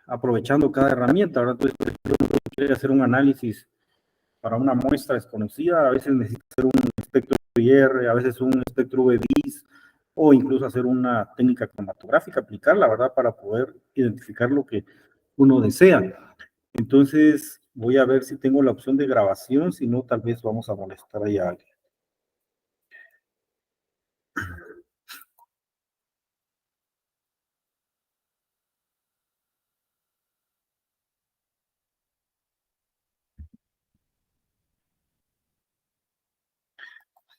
aprovechando cada herramienta, ¿verdad? Entonces, por ejemplo, uno quiere hacer un análisis para una muestra desconocida, a veces necesita hacer un espectro IR, a veces un espectro UV-Vis, o incluso hacer una técnica cromatográfica, aplicarla, ¿verdad? Para poder identificar lo que uno desea. Entonces, voy a ver si tengo la opción de grabación, si no, tal vez vamos a molestar ahí a alguien.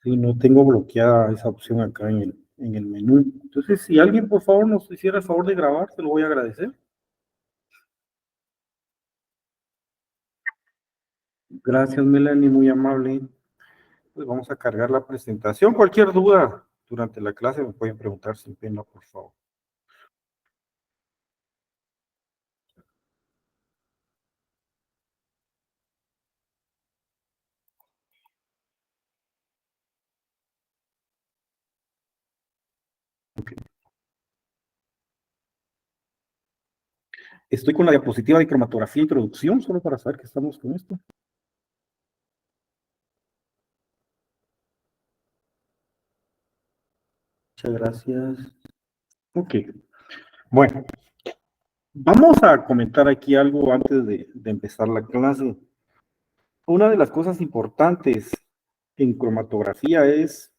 Sí, no tengo bloqueada esa opción acá en el menú. Entonces, si alguien por favor nos hiciera el favor de grabar, se lo voy a agradecer. Gracias, Melanie, muy amable. Pues vamos a cargar la presentación. Cualquier duda durante la clase me pueden preguntar sin pena, por favor. Okay. Estoy con la diapositiva de cromatografía e introducción, solo para saber que estamos con esto. Muchas gracias. Ok. Bueno, vamos a comentar aquí algo antes de empezar la clase. Una de las cosas importantes en cromatografía es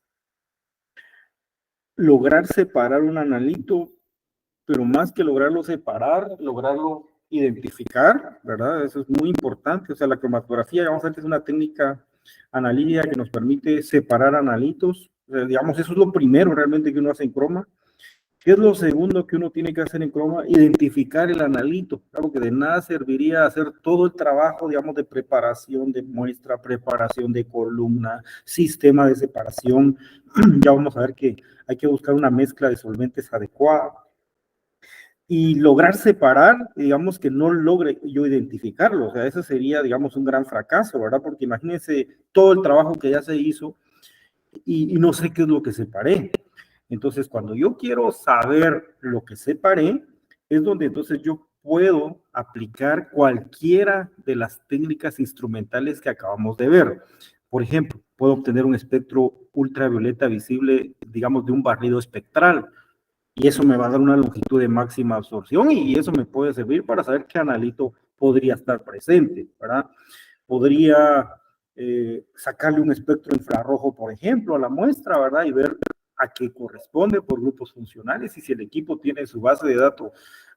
lograr separar un analito, pero más que lograrlo separar, lograrlo identificar, ¿verdad? Eso es muy importante. O sea, la cromatografía, vamos a ver que es una técnica analítica que nos permite separar analitos. Digamos, eso es lo primero realmente que uno hace en croma. ¿Qué es lo segundo que uno tiene que hacer en croma? Identificar el analito. Claro que de nada serviría hacer todo el trabajo, digamos, de preparación de muestra, preparación de columna, sistema de separación. Ya vamos a ver que hay que buscar una mezcla de solventes adecuada y lograr separar, digamos, que no logre yo identificarlo. O sea, eso sería, digamos, un gran fracaso, ¿verdad? Porque imagínense todo el trabajo que ya se hizo y no sé qué es lo que separé. Entonces, cuando yo quiero saber lo que separé, es donde entonces yo puedo aplicar cualquiera de las técnicas instrumentales que acabamos de ver. Por ejemplo, puedo obtener un espectro ultravioleta visible, digamos, de un barrido espectral, y eso me va a dar una longitud de máxima absorción y eso me puede servir para saber qué analito podría estar presente, ¿verdad? Podría sacarle un espectro infrarrojo, por ejemplo, a la muestra, ¿verdad? Y ver a qué corresponde por grupos funcionales y si el equipo tiene su base de datos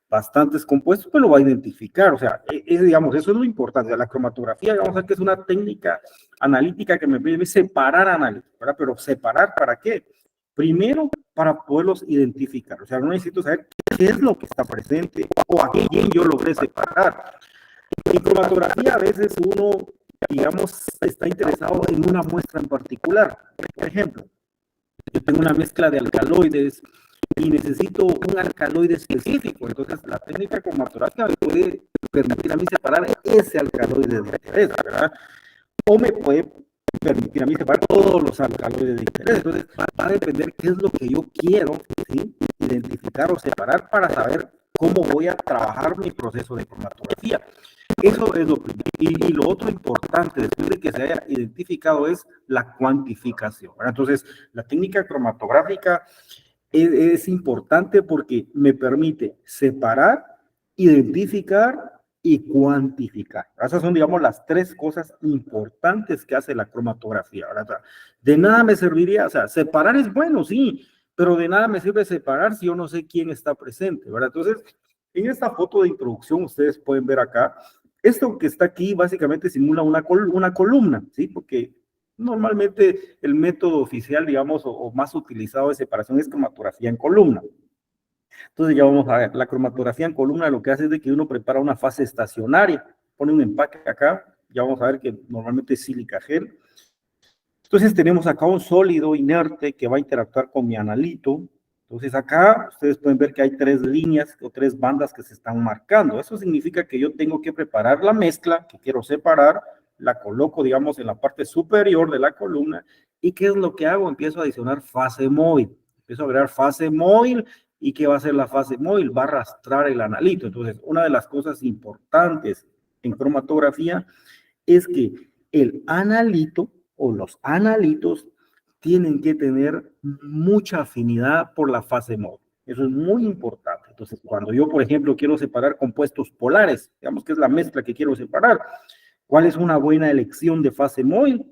bastantes compuestos, pues lo va a identificar. O sea, digamos, eso es lo importante. La cromatografía, vamos a ver que es una técnica analítica que me permite separar análisis, ¿verdad? Pero separar, ¿para qué? Primero, para poderlos identificar. O sea, no necesito saber qué es lo que está presente o a quién yo logré separar. En cromatografía, a veces uno, digamos, está interesado en una muestra en particular. Por ejemplo, yo tengo una mezcla de alcaloides y necesito un alcaloide específico. Entonces, la técnica cromatográfica me puede permitir a mí separar ese alcaloide de interés, ¿verdad? O me puede permitir a mí separar todos los alcaloides de interés. Entonces, va a depender qué es lo que yo quiero, ¿sí? Identificar o separar para saber cómo voy a trabajar mi proceso de cromatografía. Eso es lo primero. Y lo otro importante, después de que se haya identificado, es la cuantificación, ¿verdad? Entonces, la técnica cromatográfica es importante porque me permite separar, identificar y cuantificar. Esas son, digamos, las tres cosas importantes que hace la cromatografía, ¿verdad? De nada me serviría, o sea, separar es bueno, sí, pero de nada me sirve separar si yo no sé quién está presente, ¿verdad? Entonces, en esta foto de introducción, ustedes pueden ver acá, esto que está aquí básicamente simula una columna, ¿sí? Porque normalmente el método oficial, digamos, o más utilizado de separación es cromatografía en columna. Entonces ya vamos a ver, la cromatografía en columna lo que hace es de que uno prepara una fase estacionaria, pone un empaque acá, ya vamos a ver que normalmente es sílica gel. Entonces tenemos acá un sólido inerte que va a interactuar con mi analito. Entonces acá ustedes pueden ver que hay tres líneas o tres bandas que se están marcando. Eso significa que yo tengo que preparar la mezcla que quiero separar, la coloco, digamos, en la parte superior de la columna. ¿Y qué es lo que hago? Empiezo a adicionar fase móvil. Empiezo a agregar fase móvil ¿Y qué va a hacer la fase móvil? Va a arrastrar el analito. Entonces, una de las cosas importantes en cromatografía es que el analito o los analitos tienen que tener mucha afinidad por la fase móvil. Eso es muy importante. Entonces, cuando yo, por ejemplo, quiero separar compuestos polares, digamos que es la mezcla que quiero separar, ¿cuál es una buena elección de fase móvil?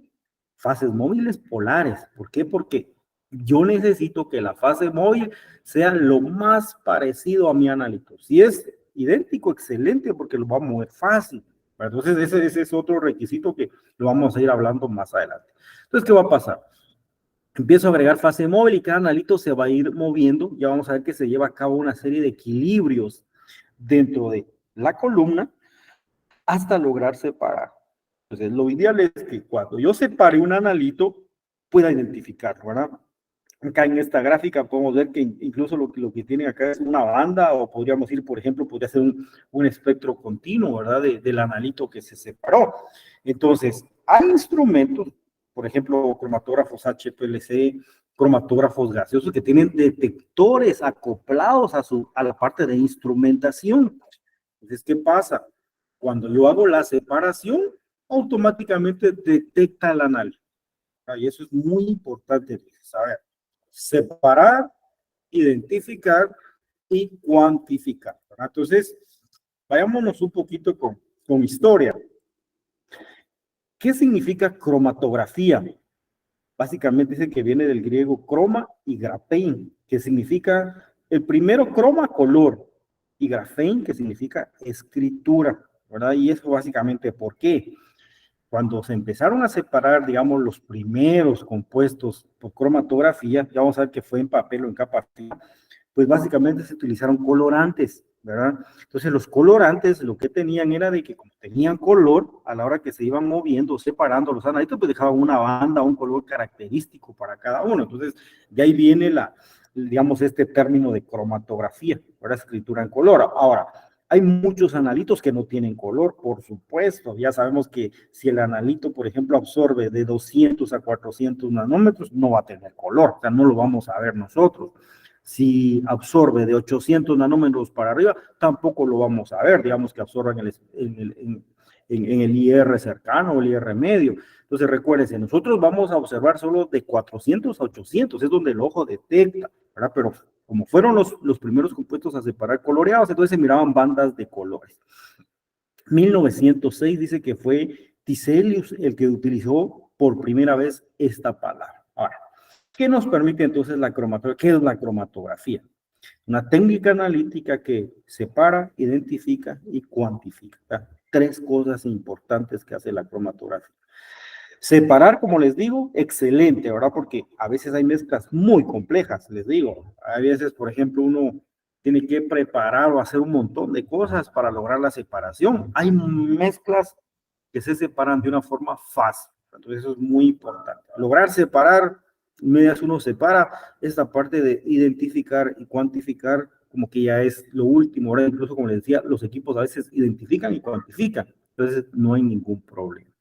Fases móviles polares. ¿Por qué? Porque yo necesito que la fase móvil sea lo más parecido a mi analito. Si es idéntico, excelente, porque lo va a mover fácil. Entonces, ese es otro requisito que lo vamos a ir hablando más adelante. Entonces, ¿qué va a pasar? Empiezo a agregar fase móvil y cada analito se va a ir moviendo. Ya vamos a ver que se lleva a cabo una serie de equilibrios dentro de la columna hasta lograr separar. Entonces, lo ideal es que cuando yo separe un analito, pueda identificarlo, ¿verdad? Acá en esta gráfica podemos ver que incluso lo que tiene acá es una banda, o podríamos ir, por ejemplo, podría ser un espectro continuo, ¿verdad? Del analito que se separó. Entonces, hay instrumentos, por ejemplo, cromatógrafos HPLC, cromatógrafos gaseosos que tienen detectores acoplados a la parte de instrumentación. Entonces, ¿qué pasa? Cuando yo hago la separación, automáticamente detecta el análisis. Y eso es muy importante saber. Separar, identificar y cuantificar. ¿Verdad? Entonces, vayámonos un poquito con historia. ¿Qué significa cromatografía? Básicamente dice que viene del griego croma y grafein, que significa, el primero croma, color, y grafein, que significa escritura, ¿verdad? Y eso básicamente, ¿por qué? Cuando se empezaron a separar, digamos, los primeros compuestos por cromatografía, ya vamos a ver que fue en papel o en capa fina, pues básicamente se utilizaron colorantes, ¿verdad? Entonces los colorantes lo que tenían era de que como tenían color, a la hora que se iban moviendo, separando los analitos, pues dejaban una banda, un color característico para cada uno. Entonces de ahí viene digamos, este término de cromatografía, ¿verdad? Escritura en color. Ahora, hay muchos analitos que no tienen color, por supuesto. Ya sabemos que si el analito, por ejemplo, absorbe de 200 a 400 nanómetros, no va a tener color, o sea, no lo vamos a ver nosotros. Si absorbe de 800 nanómetros para arriba, tampoco lo vamos a ver, digamos que absorba en el IR cercano o el IR medio. Entonces, recuérdense, nosotros vamos a observar solo de 400 a 800, es donde el ojo detecta, ¿verdad? Pero como fueron los primeros compuestos a separar coloreados, entonces se miraban bandas de colores. 1906 dice que fue Tiselius el que utilizó por primera vez esta palabra. Ahora, ¿qué nos permite entonces la cromatografía? ¿Qué es la cromatografía? Una técnica analítica que separa, identifica y cuantifica. Tres cosas importantes que hace la cromatografía. Separar, como les digo, excelente, ¿verdad? Porque a veces hay mezclas muy complejas, les digo. A veces, por ejemplo, uno tiene que preparar o hacer un montón de cosas para lograr la separación. Hay mezclas que se separan de una forma fácil. Entonces, eso es muy importante. Lograr separar, medias uno separa, esta parte de identificar y cuantificar, como que ya es lo último. Ahora, incluso, como les decía, los equipos a veces identifican y cuantifican. Entonces, no hay ningún problema.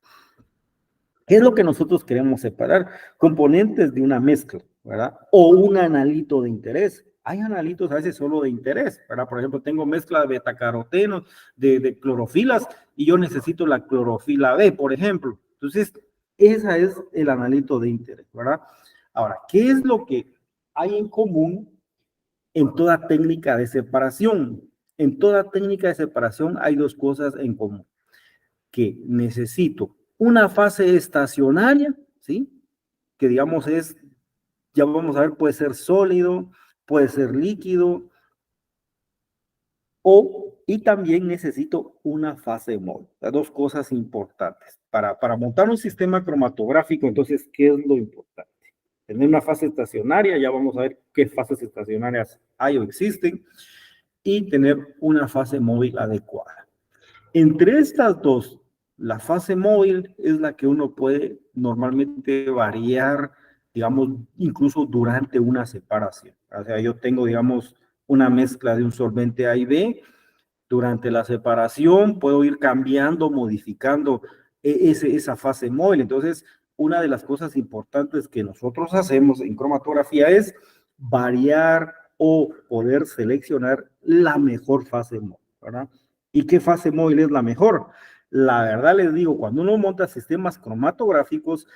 ¿Qué es lo que nosotros queremos separar? Componentes de una mezcla, ¿verdad? O un analito de interés. Hay analitos a veces solo de interés, ¿verdad? Por ejemplo, tengo mezcla de betacarotenos, de clorofilas, y yo necesito la clorofila B, por ejemplo. Entonces, ese es el analito de interés, ¿verdad? Ahora, ¿qué es lo que hay en común en toda técnica de separación? En toda técnica de separación hay dos cosas en común. Que necesito una fase estacionaria, ¿sí? Que digamos es, ya vamos a ver, puede ser sólido, puede ser líquido, y también necesito una fase móvil. Las dos cosas importantes. Para montar un sistema cromatográfico, entonces, ¿qué es lo importante? Tener una fase estacionaria, ya vamos a ver qué fases estacionarias hay o existen, y tener una fase móvil adecuada. Entre estas dos, la fase móvil es la que uno puede normalmente variar, digamos, incluso durante una separación. O sea, yo tengo, digamos, una mezcla de un solvente A y B. Durante la separación puedo ir cambiando, modificando esa fase móvil. Entonces, una de las cosas importantes que nosotros hacemos en cromatografía es variar o poder seleccionar la mejor fase móvil, ¿verdad? ¿Y qué fase móvil es la mejor? La verdad les digo, cuando uno monta sistemas cromatográficos,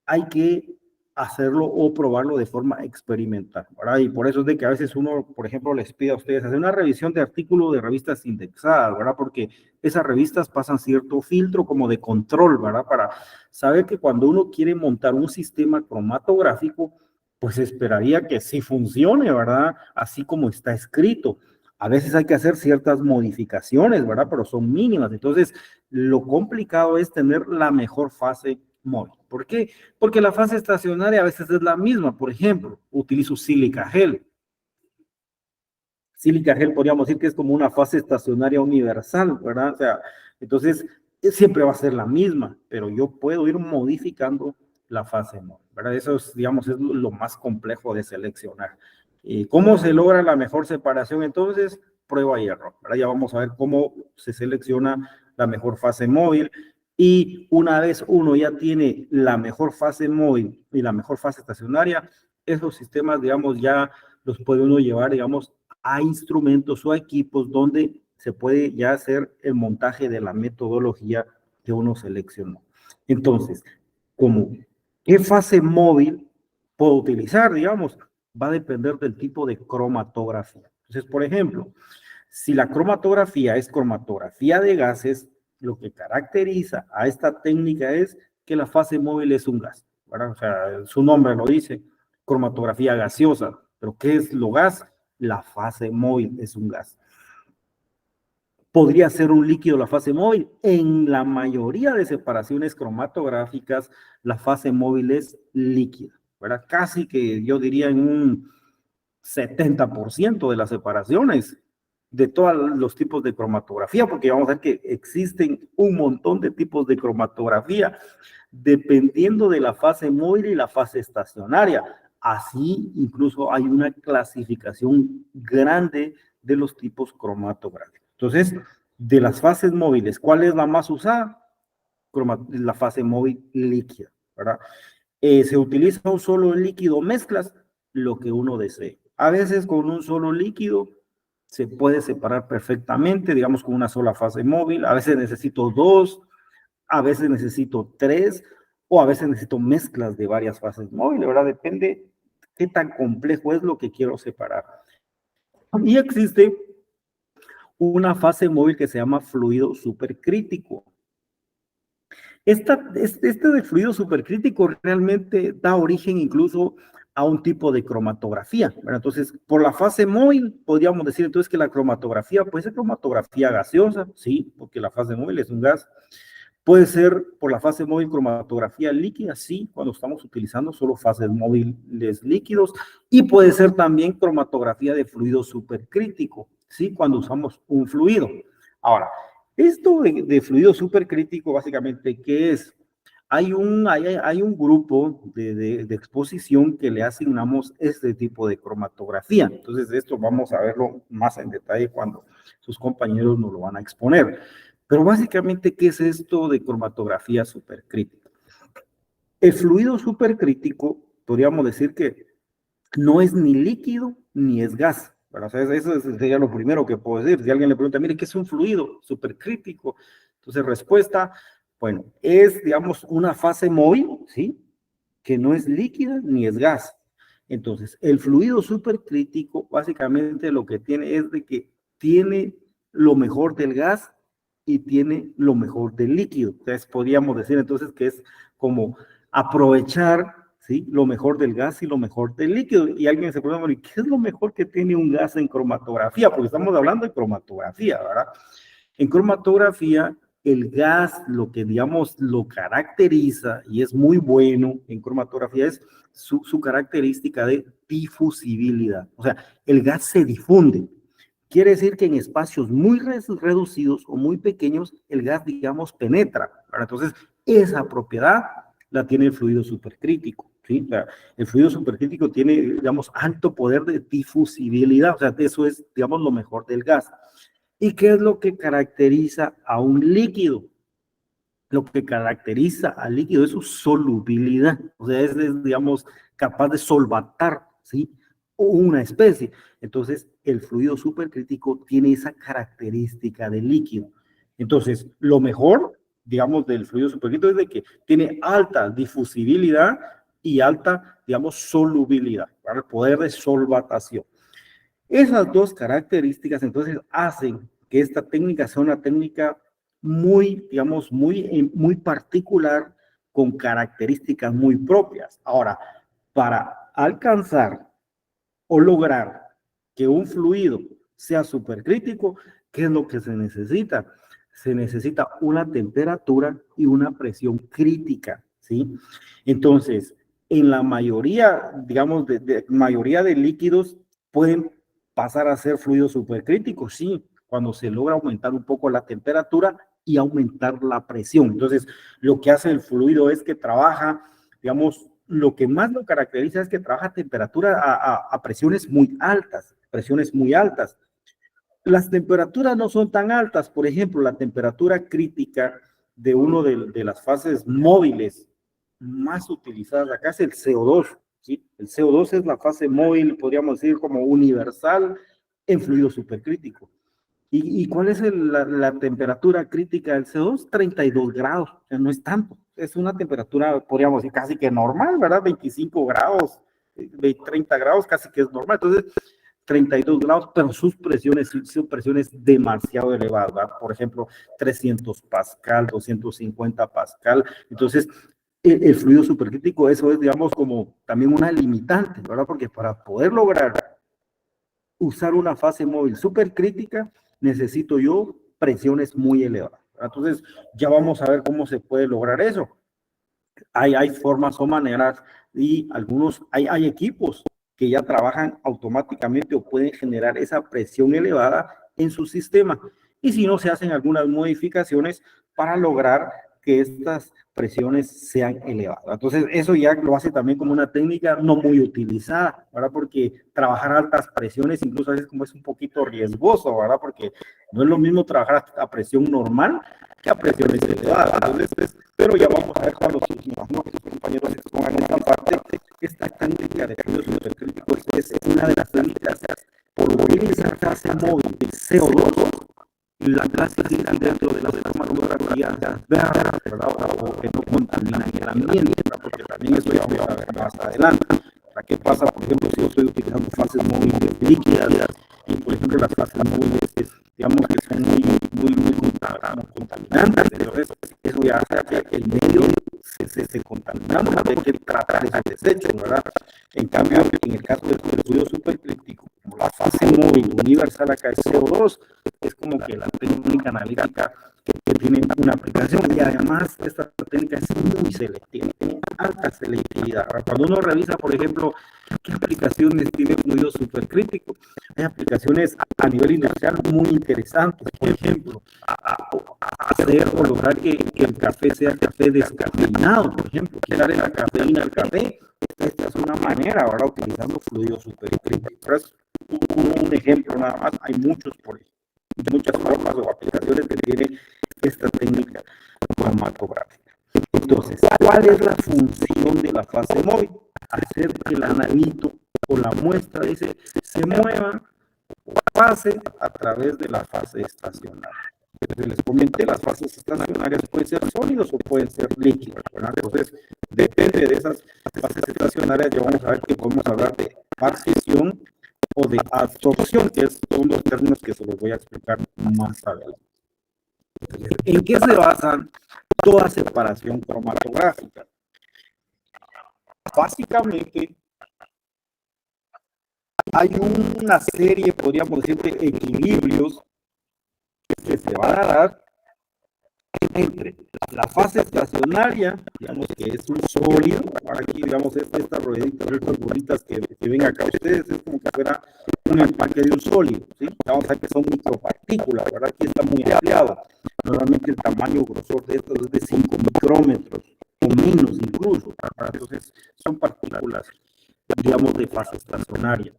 hay que hacerlo o probarlo de forma experimental, ¿verdad? Y por eso es de que a veces uno, por ejemplo, les pide a ustedes hacer una revisión de artículos de revistas indexadas, ¿verdad? Porque esas revistas pasan cierto filtro como de control, ¿verdad? Para saber que cuando uno quiere montar un sistema cromatográfico, pues esperaría que sí funcione, ¿verdad? Así como está escrito. A veces hay que hacer ciertas modificaciones, ¿verdad? Pero son mínimas. Entonces, lo complicado es tener la mejor fase móvil. ¿Por qué? Porque la fase estacionaria a veces es la misma. Por ejemplo, utilizo sílica gel. Sílica gel podríamos decir que es como una fase estacionaria universal, ¿verdad? O sea, entonces siempre va a ser la misma, pero yo puedo ir modificando la fase móvil, ¿verdad? Eso es, digamos, es lo más complejo de seleccionar. ¿Cómo se logra la mejor separación? Entonces, prueba y error, ¿verdad? Ya vamos a ver cómo se selecciona la mejor fase móvil. Y una vez uno ya tiene la mejor fase móvil y la mejor fase estacionaria, esos sistemas, digamos, ya los puede uno llevar, digamos, a instrumentos o a equipos donde se puede ya hacer el montaje de la metodología que uno seleccionó. Entonces, como qué fase móvil puedo utilizar, digamos, va a depender del tipo de cromatografía. Entonces, por ejemplo, si la cromatografía es cromatografía de gases, lo que caracteriza a esta técnica es que la fase móvil es un gas, ¿verdad? O sea, su nombre lo dice, cromatografía gaseosa. ¿Pero qué es lo gas? La fase móvil es un gas. Podría ser un líquido la fase móvil. En la mayoría de separaciones cromatográficas, la fase móvil es líquida, ¿verdad? Casi que yo diría en un 70% de las separaciones de todos los tipos de cromatografía, porque vamos a ver que existen un montón de tipos de cromatografía, dependiendo de la fase móvil y la fase estacionaria. Así, incluso hay una clasificación grande de los tipos cromatográficos. Entonces, de las fases móviles, ¿cuál es la más usada? La fase móvil líquida, ¿verdad? Se utiliza un solo líquido, mezclas lo que uno desee. A veces con un solo líquido se puede separar perfectamente, digamos con una sola fase móvil. A veces necesito dos, a veces necesito tres, o a veces necesito mezclas de varias fases móviles, ¿verdad? Depende qué tan complejo es lo que quiero separar. Y existe una fase móvil que se llama fluido supercrítico. Este de fluido supercrítico realmente da origen incluso a un tipo de cromatografía, ¿verdad? Entonces, por la fase móvil, podríamos decir entonces que la cromatografía puede ser cromatografía gaseosa, sí, porque la fase móvil es un gas. Puede ser por la fase móvil cromatografía líquida, sí, cuando estamos utilizando solo fases móviles líquidos. Y puede ser también cromatografía de fluido supercrítico, sí, cuando usamos un fluido. Ahora, esto de fluido supercrítico, básicamente, ¿qué es? Hay un grupo de exposición que le asignamos este tipo de cromatografía. Entonces, esto vamos a verlo más en detalle cuando sus compañeros nos lo van a exponer. Pero básicamente, ¿qué es esto de cromatografía supercrítica? El fluido supercrítico, podríamos decir que no es ni líquido ni es gas. ¿Verdad? O sea, eso sería lo primero que puedo decir. Si alguien le pregunta, mire, ¿qué es un fluido supercrítico? Entonces, respuesta, bueno, es, digamos, una fase móvil, ¿sí? Que no es líquida ni es gas. Entonces, el fluido supercrítico básicamente lo que tiene es de que tiene lo mejor del gas y tiene lo mejor del líquido. Entonces, podríamos decir entonces que es como aprovechar, ¿sí? Lo mejor del gas y lo mejor del líquido. Y alguien se pregunta, ¿qué es lo mejor que tiene un gas en cromatografía? Porque estamos hablando de cromatografía, ¿verdad? En cromatografía, el gas, lo que digamos lo caracteriza y es muy bueno en cromatografía es su característica de difusibilidad. O sea, el gas se difunde. Quiere decir que en espacios muy reducidos o muy pequeños, el gas, digamos, penetra. ¿Verdad? Entonces, esa propiedad la tiene el fluido supercrítico. ¿Sí? O sea, el fluido supercrítico tiene, digamos, alto poder de difusibilidad. O sea, eso es, digamos, lo mejor del gas. ¿Y qué es lo que caracteriza a un líquido? Lo que caracteriza al líquido es su solubilidad, o sea, es digamos, capaz de solvatar, ¿sí? o una especie. Entonces, el fluido supercrítico tiene esa característica de líquido. Entonces, lo mejor, digamos, del fluido supercrítico es de que tiene alta difusibilidad y alta, digamos, solubilidad, para el poder de solvatación. Esas dos características entonces hacen que esta técnica sea una técnica muy, digamos, muy particular, con características muy propias. Ahora, para alcanzar o lograr que un fluido sea supercrítico, ¿qué es lo que se necesita? Se necesita una temperatura y una presión crítica, ¿sí? Entonces, en la mayoría, digamos, mayoría de líquidos pueden pasar a ser fluidos supercríticos, sí, cuando se logra aumentar un poco la temperatura y aumentar la presión. Entonces, lo que hace el fluido es que trabaja, digamos, lo que más lo caracteriza es que trabaja a temperatura a presiones muy altas, presiones muy altas. Las temperaturas no son tan altas, por ejemplo, la temperatura crítica de uno de las fases móviles más utilizadas acá es el CO2, ¿sí? El CO2 es la fase móvil, podríamos decir, como universal en fluido supercrítico. ¿Y cuál es la temperatura crítica del CO2? 32 grados, o sea, no es tanto. Es una temperatura, podríamos decir, casi que normal, ¿verdad? 25 grados, 30 grados, casi que es normal. Entonces, 32 grados, pero sus presiones son presiones demasiado elevadas, ¿verdad? Por ejemplo, 300 pascal, 250 pascal. Entonces, el fluido supercrítico, eso es, digamos, como también una limitante, ¿verdad? Porque para poder lograr usar una fase móvil supercrítica, necesito yo presiones muy elevadas. Entonces, ya vamos a ver cómo se puede lograr eso. Hay formas o maneras y hay equipos que ya trabajan automáticamente o pueden generar esa presión elevada en su sistema. Y si no, se hacen algunas modificaciones para lograr que estas presiones sean elevadas. Entonces, eso ya lo hace también como una técnica no muy utilizada, ¿verdad? Porque trabajar a altas presiones incluso a veces como es un poquito riesgoso, ¿verdad? Porque no es lo mismo trabajar a presión normal que a presiones elevadas. Entonces, pero ya vamos a ver cuando sus compañeros expongan esta parte, esta técnica de fluido supercrítico es una de las técnicas por utilizar fase móvil de CO2 y la clasifican dentro de las cromatografías verdes, ¿verdad? O que no contaminan el ambiente, ¿verdad? Porque también eso ya vamos a ver más adelante. ¿Qué pasa, por ejemplo, si yo estoy utilizando fases móviles líquidas y, por ejemplo, las fases móviles, digamos que son muy contaminantes? Entonces, eso ya hace que el medio se contaminamos, hay que tratar ese desecho, ¿verdad? En cambio, en el caso del fluido supercrítico, como la fase móvil universal acá es CO2, es como que la técnica analítica que tiene una aplicación, y además esta técnica es muy selectiva, tiene alta selectividad. Cuando uno revisa, por ejemplo, qué aplicaciones tiene fluido supercrítico, hay aplicaciones a nivel industrial muy interesantes. Por ejemplo, hacer o lograr que el café sea café descafeinado, por ejemplo, quitarle la cafeína al café. Esta es una manera, ahora utilizando fluido supercrítico. Es un ejemplo nada más, hay muchos por ahí, muchas formas o aplicaciones que tiene esta técnica cromatográfica. Entonces, ¿cuál es la función de la fase móvil? Hacer que el analito o la muestra se mueva o pase a través de la fase estacionaria. Entonces, les comenté, las fases estacionarias pueden ser sólidos o pueden ser líquidos, ¿verdad? Entonces, depende de esas fases estacionarias, ya vamos a ver que podemos hablar de partición o de absorción, que son los términos que se los voy a explicar más adelante. ¿En qué se basa toda separación cromatográfica? Básicamente, hay una serie, podríamos decir, de equilibrios que se van a dar entre la fase estacionaria, digamos que es un sólido, aquí digamos estas rueditas, estas bolitas que ven acá ustedes, es como que fuera un empaque de un sólido, ¿sí? Vamos a ver que son micropartículas, ¿verdad? Aquí está muy ampliado. Normalmente el tamaño grosor de estos es de 5 micrómetros, o menos incluso, ¿verdad? Entonces son partículas, digamos, de fase estacionaria.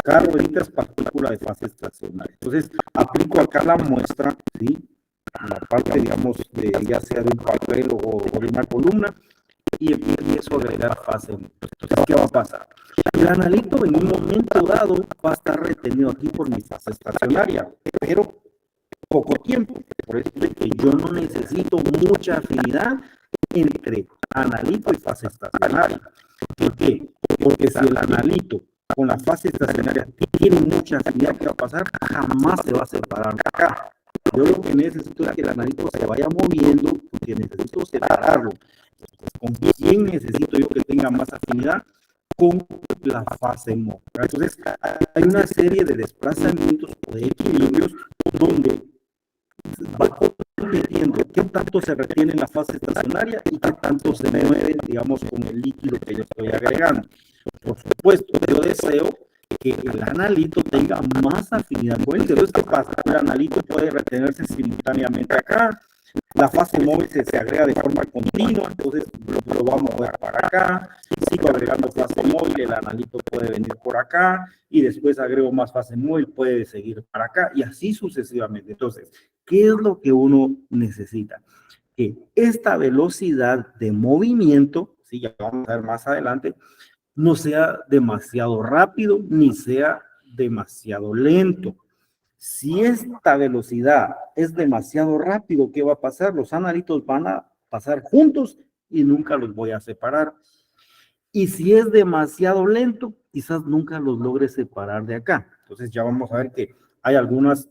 Cada ruedita es partícula de fase estacionaria. Entonces aplico acá la muestra, ¿sí? La parte, digamos, ya sea de un papel o de una columna, y empiezo a agregar fase móvil. Entonces, ¿qué va a pasar? El analito en un momento dado va a estar retenido aquí por mi fase estacionaria, pero poco tiempo. Por eso es que yo no necesito mucha afinidad entre analito y fase estacionaria. ¿Por qué? Porque si el analito con la fase estacionaria tiene mucha afinidad, ¿qué va a pasar? Jamás se va a separar de acá. Yo lo que necesito es que el analito se vaya moviendo, porque necesito separarlo. ¿Con quién necesito yo que tenga más afinidad? Con la fase móvil. Entonces, hay una serie de desplazamientos o de equilibrios donde va compitiendo qué tanto se retiene en la fase estacionaria y qué tanto se mueve, digamos, con el líquido que yo estoy agregando. Por supuesto, yo deseo que el analito tenga más afinidad con el líquido. Entonces, ¿qué pasa? El analito puede retenerse simultáneamente acá. La fase móvil se agrega de forma continua, entonces lo vamos a mover para acá. Sigo agregando fase móvil, el analito puede venir por acá y después agrego más fase móvil, puede seguir para acá y así sucesivamente. Entonces, ¿qué es lo que uno necesita? Que esta velocidad de movimiento, sí, ya vamos a ver más adelante, no sea demasiado rápido ni sea demasiado lento. Si esta velocidad es demasiado rápido, ¿qué va a pasar? Los analitos van a pasar juntos y nunca los voy a separar. Y si es demasiado lento, quizás nunca los logre separar de acá. Entonces ya vamos a ver que hay algunos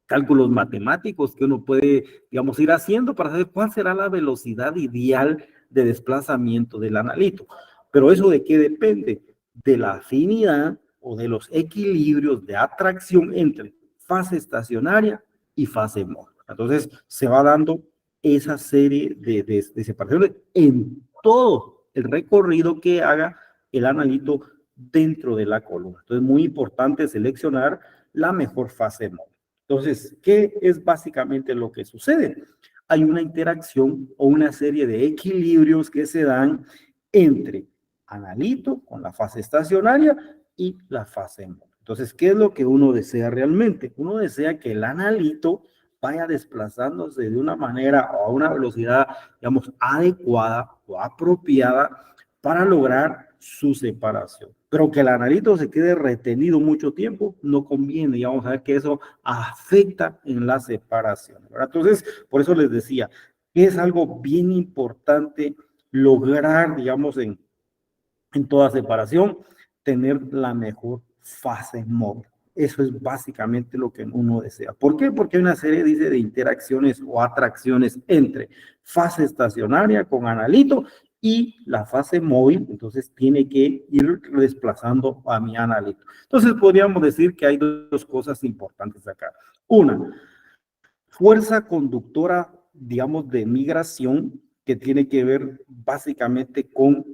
cálculos matemáticos que uno puede, digamos, ir haciendo para saber cuál será la velocidad ideal de desplazamiento del analito. Pero eso de qué depende? De la afinidad o de los equilibrios de atracción entre fase estacionaria y fase móvil. Entonces, se va dando esa serie de separaciones en todo el recorrido que haga el analito dentro de la columna. Entonces, muy importante seleccionar la mejor fase móvil. Entonces, ¿qué es básicamente lo que sucede? Hay una interacción o una serie de equilibrios que se dan entre analito con la fase estacionaria y la fase móvil. Entonces, ¿qué es lo que uno desea realmente? Uno desea que el analito vaya desplazándose de una manera o a una velocidad, digamos, adecuada o apropiada para lograr su separación. Pero que el analito se quede retenido mucho tiempo no conviene. Y vamos a ver que eso afecta en la separación, ¿verdad? Entonces, por eso les decía que es algo bien importante lograr, digamos, en toda separación, tener la mejor fase móvil. Eso es básicamente lo que uno desea. ¿Por qué? Porque hay una serie, dice, de interacciones o atracciones entre fase estacionaria con analito y la fase móvil, entonces tiene que ir desplazando a mi analito. Entonces podríamos decir que hay dos cosas importantes acá. Una, fuerza conductora, digamos, de migración, que tiene que ver básicamente con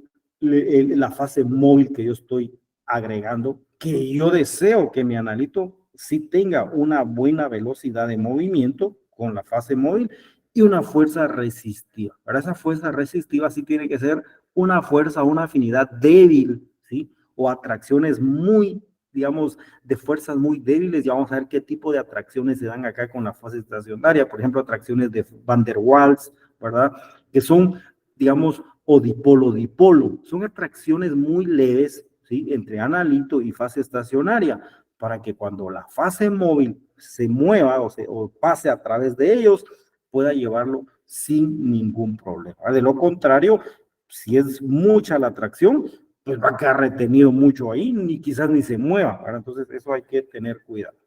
la fase móvil que yo estoy agregando, que yo deseo que mi analito sí tenga una buena velocidad de movimiento con la fase móvil y una fuerza resistiva. Para esa fuerza resistiva sí tiene que ser una fuerza, una afinidad débil, ¿sí? O atracciones muy, digamos, de fuerzas muy débiles. Ya vamos a ver qué tipo de atracciones se dan acá con la fase estacionaria. Por ejemplo, atracciones de Van der Waals, ¿verdad? Que son, digamos, o dipolo-dipolo. Son atracciones muy leves, ¿sí? Entre analito y fase estacionaria, para que cuando la fase móvil se mueva o pase a través de ellos, pueda llevarlo sin ningún problema. De lo contrario, si es mucha la atracción, pues va a quedar retenido mucho ahí, ni quizás ni se mueva, ¿verdad? Entonces eso hay que tener cuidado.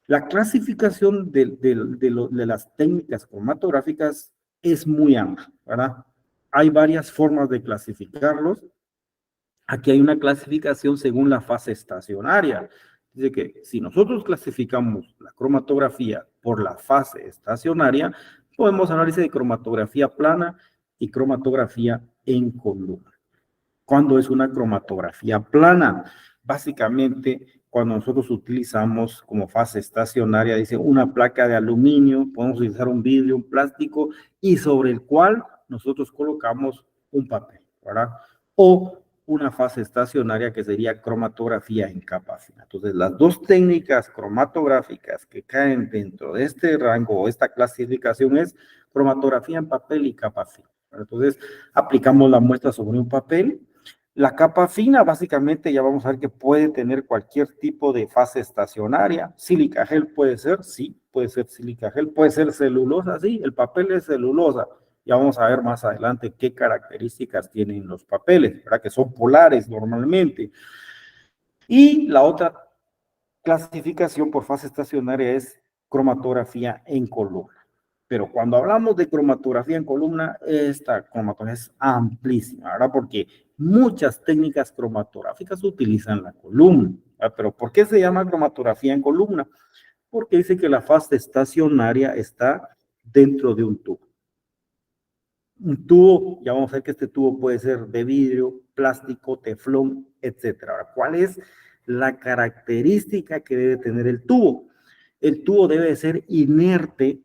La clasificación de las técnicas cromatográficas es muy amplia, ¿verdad? Hay varias formas de clasificarlos. Aquí hay una clasificación según la fase estacionaria. Dice que si nosotros clasificamos la cromatografía por la fase estacionaria, podemos hablar de cromatografía plana y cromatografía en columna. ¿Cuándo es una cromatografía plana? Básicamente, cuando nosotros utilizamos como fase estacionaria, dice una placa de aluminio, podemos utilizar un vidrio, un plástico, y sobre el cual nosotros colocamos un papel, ¿verdad? O una fase estacionaria que sería cromatografía en capa fina. Entonces, las dos técnicas cromatográficas que caen dentro de este rango o esta clasificación es cromatografía en papel y capa fina. Entonces, aplicamos la muestra sobre un papel. La capa fina, básicamente, ya vamos a ver que puede tener cualquier tipo de fase estacionaria. Sílica gel puede ser, sí, puede ser sílica gel, puede ser celulosa, sí, el papel es celulosa. Ya vamos a ver más adelante qué características tienen los papeles, ¿verdad? Que son polares normalmente. Y la otra clasificación por fase estacionaria es cromatografía en columna. Pero cuando hablamos de cromatografía en columna, esta cromatografía es amplísima, ¿verdad? Porque muchas técnicas cromatográficas utilizan la columna, ¿verdad? Pero ¿por qué se llama cromatografía en columna? Porque dice que la fase estacionaria está dentro de un tubo. Un tubo, ya vamos a ver que este tubo puede ser de vidrio, plástico, teflón, etcétera. Ahora, ¿cuál es la característica que debe tener el tubo? El tubo debe ser inerte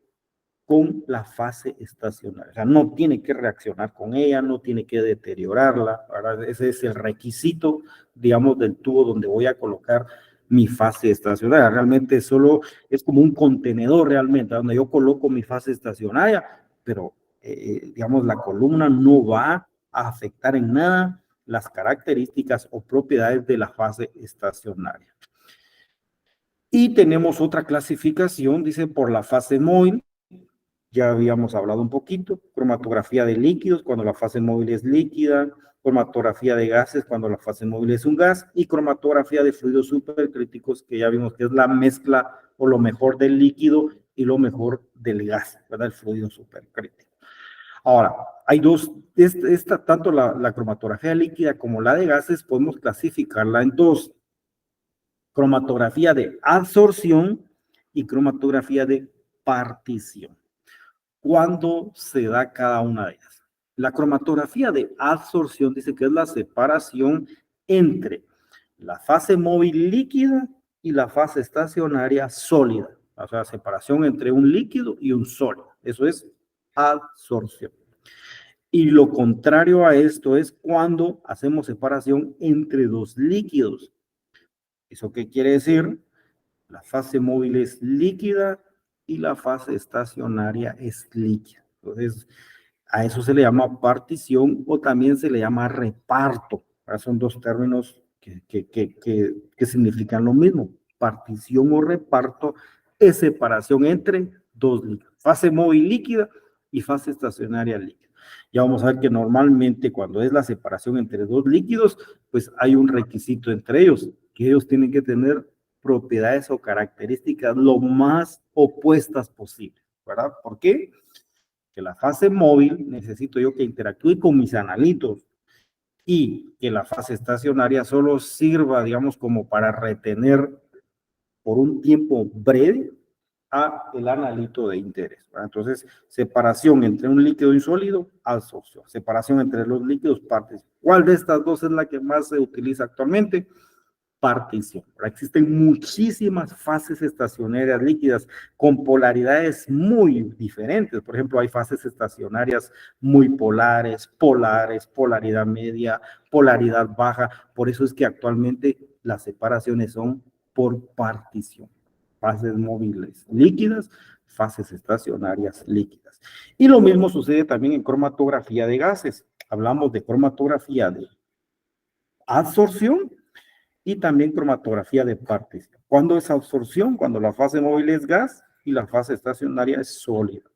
con la fase estacionaria. O sea, no tiene que reaccionar con ella, no tiene que deteriorarla. ¿Verdad? Ese es el requisito, digamos, del tubo donde voy a colocar mi fase estacionaria. Realmente solo es como un contenedor realmente, donde yo coloco mi fase estacionaria, pero, digamos, la columna no va a afectar en nada las características o propiedades de la fase estacionaria. Y tenemos otra clasificación, dice, por la fase móvil. Ya habíamos hablado un poquito, cromatografía de líquidos cuando la fase móvil es líquida, cromatografía de gases cuando la fase móvil es un gas y cromatografía de fluidos supercríticos que ya vimos que es la mezcla o lo mejor del líquido y lo mejor del gas, ¿verdad? El fluido supercrítico. Ahora, hay dos, tanto la cromatografía líquida como la de gases podemos clasificarla en dos, cromatografía de absorción y cromatografía de partición. ¿Cuándo se da cada una de ellas? La cromatografía de absorción dice que es la separación entre la fase móvil líquida y la fase estacionaria sólida. O sea, separación entre un líquido y un sólido. Eso es absorción. Y lo contrario a esto es cuando hacemos separación entre dos líquidos. ¿Eso qué quiere decir? La fase móvil es líquida y la fase estacionaria es líquida. Entonces, a eso se le llama partición o también se le llama reparto. Son dos términos que significan lo mismo. Partición o reparto es separación entre dos líquidos. Fase móvil líquida y fase estacionaria líquida. Ya vamos a ver que normalmente cuando es la separación entre dos líquidos, pues hay un requisito entre ellos, que ellos tienen que tener propiedades o características lo más opuestas posible, ¿verdad? ¿Por qué? Que la fase móvil necesito yo que interactúe con mis analitos y que la fase estacionaria solo sirva, digamos, como para retener por un tiempo breve a el analito de interés. ¿Verdad? Entonces, separación entre un líquido y un sólido, absorción. Separación entre los líquidos, partes. ¿Cuál de estas dos es la que más se utiliza actualmente? Partición. Existen muchísimas fases estacionarias líquidas con polaridades muy diferentes. Por ejemplo, hay fases estacionarias muy polares, polaridad media, polaridad baja. Por eso es que actualmente las separaciones son por partición. Fases móviles líquidas, fases estacionarias líquidas. Y lo mismo sucede también en cromatografía de gases. Hablamos de cromatografía de absorción y también cromatografía de partición. ¿Cuándo es absorción? Cuando la fase móvil es gas y la fase estacionaria es sólida.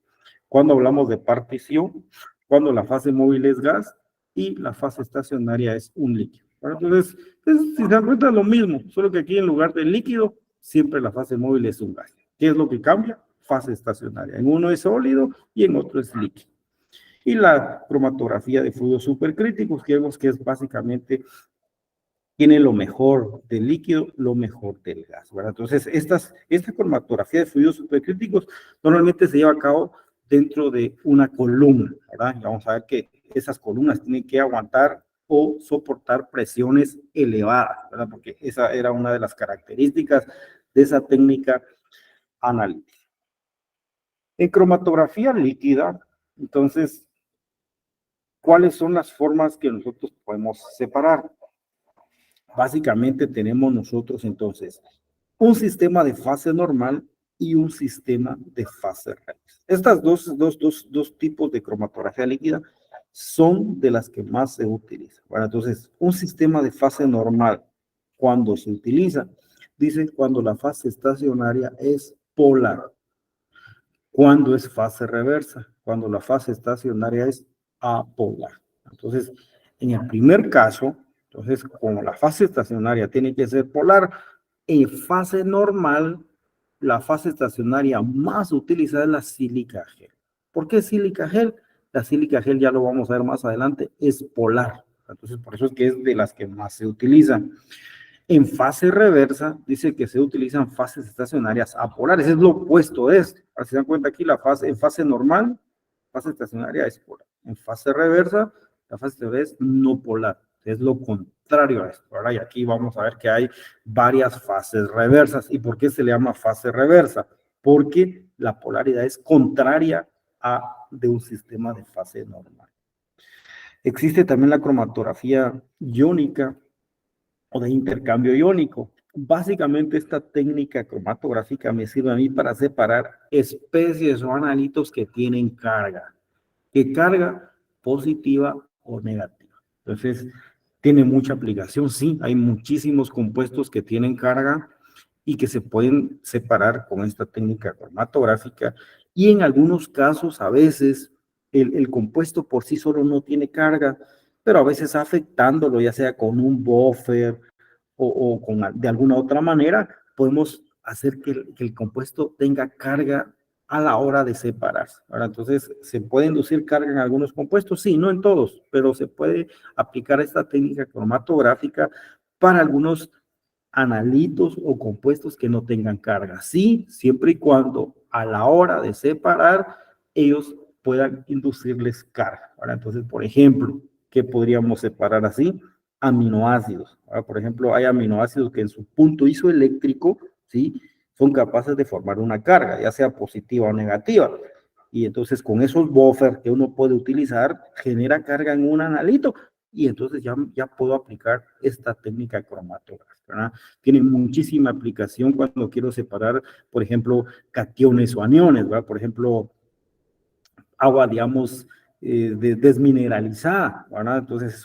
Cuando hablamos de partición, cuando la fase móvil es gas y la fase estacionaria es un líquido. Entonces, si se dan cuenta, es lo mismo, solo que aquí en lugar de líquido, siempre la fase móvil es un gas. ¿Qué es lo que cambia? Fase estacionaria. En uno es sólido y en otro es líquido. Y la cromatografía de fluidos supercríticos, que vemos que es básicamente tiene lo mejor del líquido, lo mejor del gas, ¿verdad? Entonces, esta cromatografía de fluidos supercríticos normalmente se lleva a cabo dentro de una columna, ¿verdad? Y vamos a ver que esas columnas tienen que aguantar o soportar presiones elevadas, ¿verdad? Porque esa era una de las características de esa técnica analítica. En cromatografía líquida, entonces, ¿cuáles son las formas que nosotros podemos separar? Básicamente tenemos nosotros entonces un sistema de fase normal y un sistema de fase reversa. Estas dos tipos de cromatografía líquida son de las que más se utilizan. Bueno, entonces, un sistema de fase normal, cuando se utiliza, dice cuando la fase estacionaria es polar. Cuando es fase reversa, cuando la fase estacionaria es apolar. Entonces, en el primer caso, entonces, como la fase estacionaria tiene que ser polar, en fase normal, la fase estacionaria más utilizada es la sílica gel. ¿Por qué sílica gel? La sílica gel, ya lo vamos a ver más adelante, es polar. Entonces, por eso es que es de las que más se utilizan. En fase reversa, dice que se utilizan fases estacionarias apolares, es lo opuesto de esto. Ahora se dan cuenta aquí, en fase normal, fase estacionaria es polar. En fase reversa, la fase estacionaria es no polar, es lo contrario a esto. Ahora, y aquí vamos a ver que hay varias fases reversas. ¿Y por qué se le llama fase reversa? Porque la polaridad es contraria a de un sistema de fase normal. Existe también la cromatografía iónica, o de intercambio iónico. Básicamente esta técnica cromatográfica me sirve a mí para separar especies o analitos que tienen carga. ¿Qué carga? Positiva o negativa. Entonces, tiene mucha aplicación, sí, hay muchísimos compuestos que tienen carga y que se pueden separar con esta técnica cromatográfica, y en algunos casos, a veces, el compuesto por sí solo no tiene carga, pero a veces afectándolo, ya sea con un buffer o con, de alguna otra manera, podemos hacer que el compuesto tenga carga a la hora de separarse. Ahora, entonces, ¿se puede inducir carga en algunos compuestos? Sí, no en todos, pero se puede aplicar esta técnica cromatográfica para algunos analitos o compuestos que no tengan carga. Sí, siempre y cuando a la hora de separar, ellos puedan inducirles carga. Ahora, entonces, por ejemplo, ¿qué podríamos separar así? Aminoácidos. Ahora, por ejemplo, hay aminoácidos que en su punto isoeléctrico, ¿sí?, son capaces de formar una carga, ya sea positiva o negativa. Y entonces con esos buffers que uno puede utilizar, genera carga en un analito, y entonces ya puedo aplicar esta técnica cromatográfica, ¿verdad? Tiene muchísima aplicación cuando quiero separar, por ejemplo, cationes o aniones, ¿verdad? Por ejemplo, agua, digamos, desmineralizada, ¿verdad? Entonces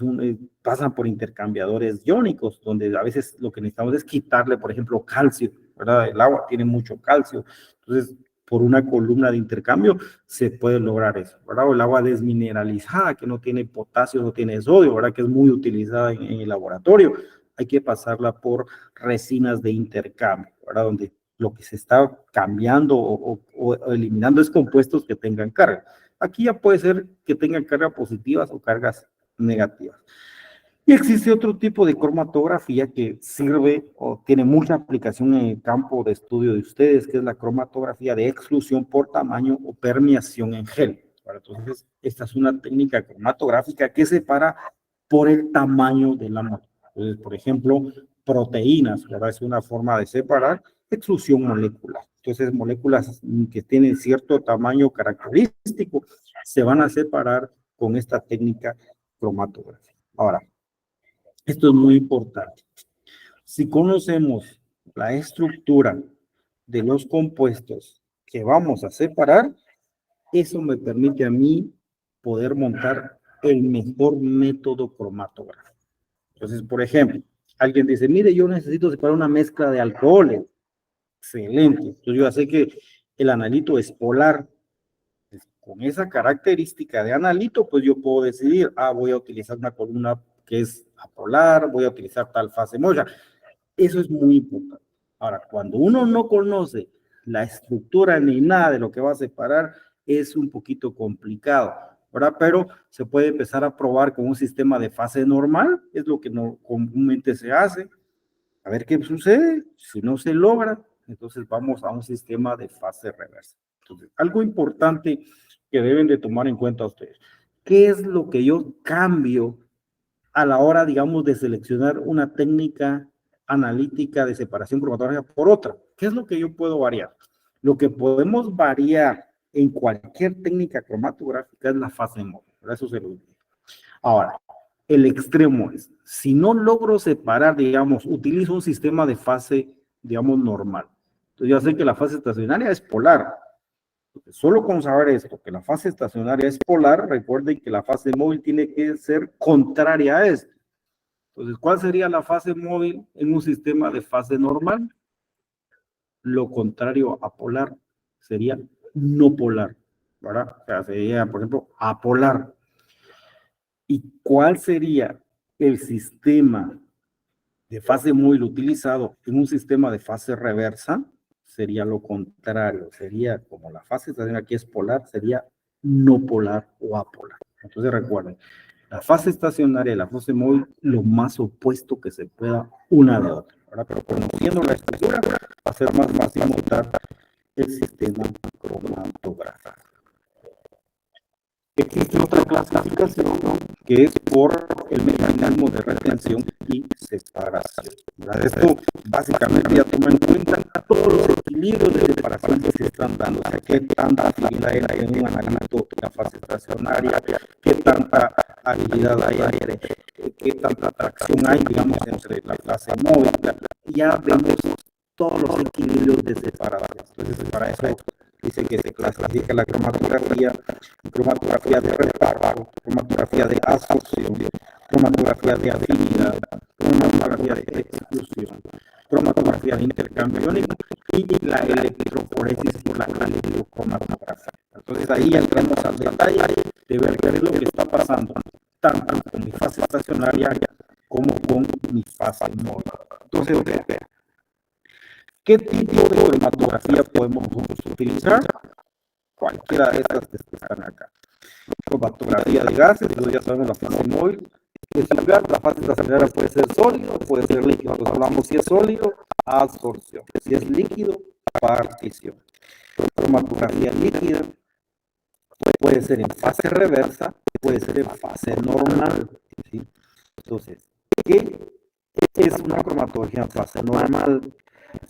pasan por intercambiadores iónicos, donde a veces lo que necesitamos es quitarle, por ejemplo, calcio, ¿verdad? El agua tiene mucho calcio, entonces por una columna de intercambio se puede lograr eso, ¿verdad? O el agua desmineralizada, que no tiene potasio, no tiene sodio, ¿verdad? Que es muy utilizada en el laboratorio, hay que pasarla por resinas de intercambio, ¿verdad? Donde lo que se está cambiando o eliminando es compuestos que tengan carga. Aquí ya puede ser que tengan cargas positivas o cargas negativas. Y existe otro tipo de cromatografía que sirve o tiene mucha aplicación en el campo de estudio de ustedes, que es la cromatografía de exclusión por tamaño o permeación en gel. Entonces, esta es una técnica cromatográfica que separa por el tamaño de la molécula. Entonces, por ejemplo, proteínas, ¿verdad? Es una forma de separar exclusión molecular. Entonces, moléculas que tienen cierto tamaño característico se van a separar con esta técnica cromatográfica. Ahora, esto es muy importante. Si conocemos la estructura de los compuestos que vamos a separar, eso me permite a mí poder montar el mejor método cromatográfico. Entonces, por ejemplo, alguien dice, mire, yo necesito separar una mezcla de alcoholes. Excelente. Entonces, yo ya sé que el analito es polar. Con esa característica de analito, pues yo puedo decidir, voy a utilizar una columna que es apolar, voy a utilizar tal fase mocha. Eso es muy importante. Ahora, cuando uno no conoce la estructura ni nada de lo que va a separar, es un poquito complicado, ¿verdad? Pero se puede empezar a probar con un sistema de fase normal, es lo que no, comúnmente se hace. A ver qué sucede. Si no se logra, entonces vamos a un sistema de fase reversa. Entonces, algo importante que deben de tomar en cuenta ustedes. ¿Qué es lo que yo cambio a la hora, digamos, de seleccionar una técnica analítica de separación cromatográfica por otra? ¿Qué es lo que yo puedo variar? Lo que podemos variar en cualquier técnica cromatográfica es la fase móvil. Eso se lo digo. Ahora, el extremo es, si no logro separar, digamos, utilizo un sistema de fase, digamos, normal. Entonces, yo sé que la fase estacionaria es polar. Solo con saber esto, que la fase estacionaria es polar, recuerden que la fase móvil tiene que ser contraria a esto. Entonces, ¿cuál sería la fase móvil en un sistema de fase normal? Lo contrario a polar sería no polar, ¿verdad? O sea, sería, por ejemplo, apolar. ¿Y cuál sería el sistema de fase móvil utilizado en un sistema de fase reversa? Sería lo contrario, sería como la fase estacionaria aquí es polar, sería no polar o apolar. Entonces recuerden, la fase estacionaria y la fase móvil, lo más opuesto que se pueda una de otra, ¿verdad? Pero conociendo la estructura, va a ser más fácil montar el sistema cromatográfico. Existe otra clasificación, ¿no?, que es por el mecanismo de retención y separación. Esto básicamente ya toma en cuenta todos los equilibrios de separación que se están dando, o sea, qué tanta agilidad hay en un analito en la fase estacionaria, qué tanta habilidad hay, qué tanta atracción hay, digamos, entre la fase móvil. Ya vemos todos los equilibrios de separación. Entonces, para eso dice que se clasifica la cromatografía de reparto, cromatografía de absorción, cromatografía de afinidad, cromatografía de exclusión, cromatografía de intercambio iónico y la electroforesis por la electrocromatografía. Entonces ahí entramos al detalle de ver qué es lo que está pasando tanto con mi fase estacionaria como con mi fase móvil. Entonces, ¿qué tipo de cromatografía podemos utilizar? Cualquiera de estas que están acá. Cromatografía de gases, entonces ya sabemos la fase móvil. La fase estacionaria puede ser sólido, puede ser líquido. Entonces hablamos si es sólido, absorción. Si es líquido, partición. Cromatografía líquida puede ser en fase reversa, puede ser en fase normal, ¿sí? Entonces, ¿qué es una cromatografía en fase normal?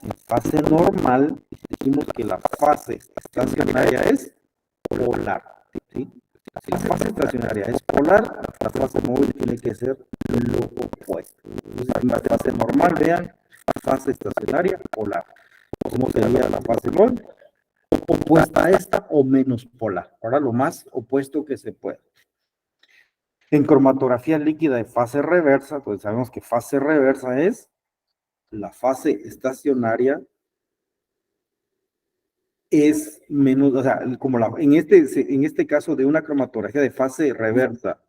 En fase normal, dijimos que la fase estacionaria es polar, ¿sí? Si la fase estacionaria es polar, la fase móvil tiene que ser lo opuesto. Entonces, en la fase normal, vean, fase estacionaria polar. ¿Cómo sería la fase móvil? Opuesta a esta o menos polar. Ahora lo más opuesto que se puede. En cromatografía líquida de fase reversa, pues sabemos que fase reversa es la fase estacionaria es menos, o sea, como en este caso de una cromatografía de fase reversa,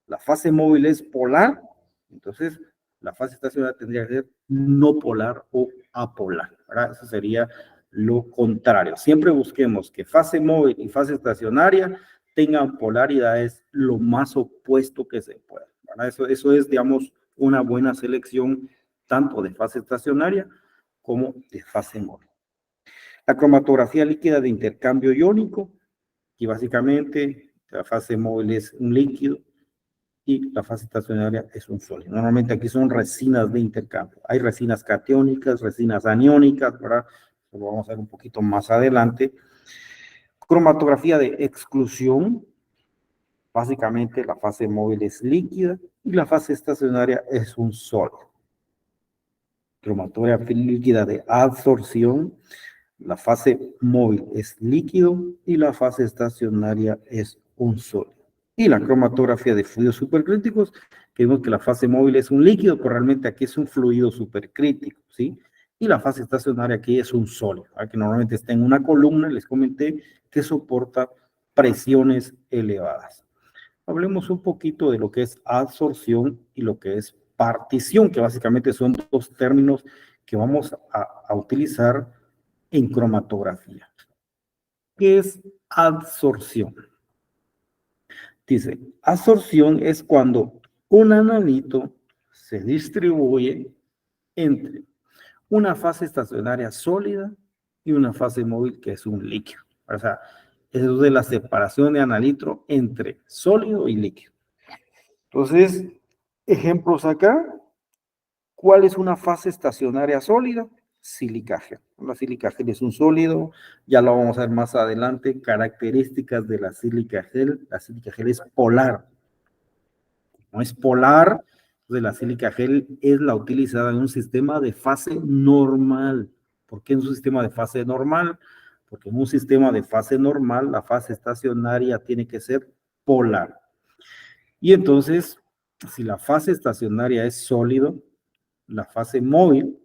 la fase móvil es polar, entonces la fase estacionaria tendría que ser no polar o apolar, ¿verdad? Eso sería lo contrario. Siempre busquemos que fase móvil y fase estacionaria tengan polaridades lo más opuesto que se pueda, ¿verdad? Eso es, digamos, una buena selección tanto de fase estacionaria como de fase móvil. La cromatografía líquida de intercambio iónico, y básicamente la fase móvil es un líquido y la fase estacionaria es un sólido. Normalmente aquí son resinas de intercambio. Hay resinas catiónicas, resinas aniónicas, ¿verdad? Eso lo vamos a ver un poquito más adelante. Cromatografía de exclusión, básicamente la fase móvil es líquida y la fase estacionaria es un sólido. Cromatografía líquida de absorción, la fase móvil es líquido y la fase estacionaria es un sólido. Y la cromatografía de fluidos supercríticos, que vemos que la fase móvil es un líquido, pero realmente aquí es un fluido supercrítico, ¿sí? Y la fase estacionaria aquí es un sólido, que normalmente está en una columna, les comenté, que soporta presiones elevadas. Hablemos un poquito de lo que es absorción y lo que es partición, que básicamente son dos términos que vamos a utilizar en cromatografía. ¿Qué es absorción? Dice, absorción es cuando un analito se distribuye entre una fase estacionaria sólida y una fase móvil que es un líquido. O sea, eso es de la separación de analitro entre sólido y líquido. Entonces, ejemplos acá. ¿Cuál es una fase estacionaria sólida? Sílica gel. La sílica gel es un sólido, ya lo vamos a ver más adelante. Características de la sílica gel. La sílica gel es polar. No es polar, entonces la sílica gel es la utilizada en un sistema de fase normal. ¿Por qué en un sistema de fase normal? porque en un sistema de fase normal, la fase estacionaria tiene que ser polar. Y entonces, si la fase estacionaria es sólido, la fase móvil,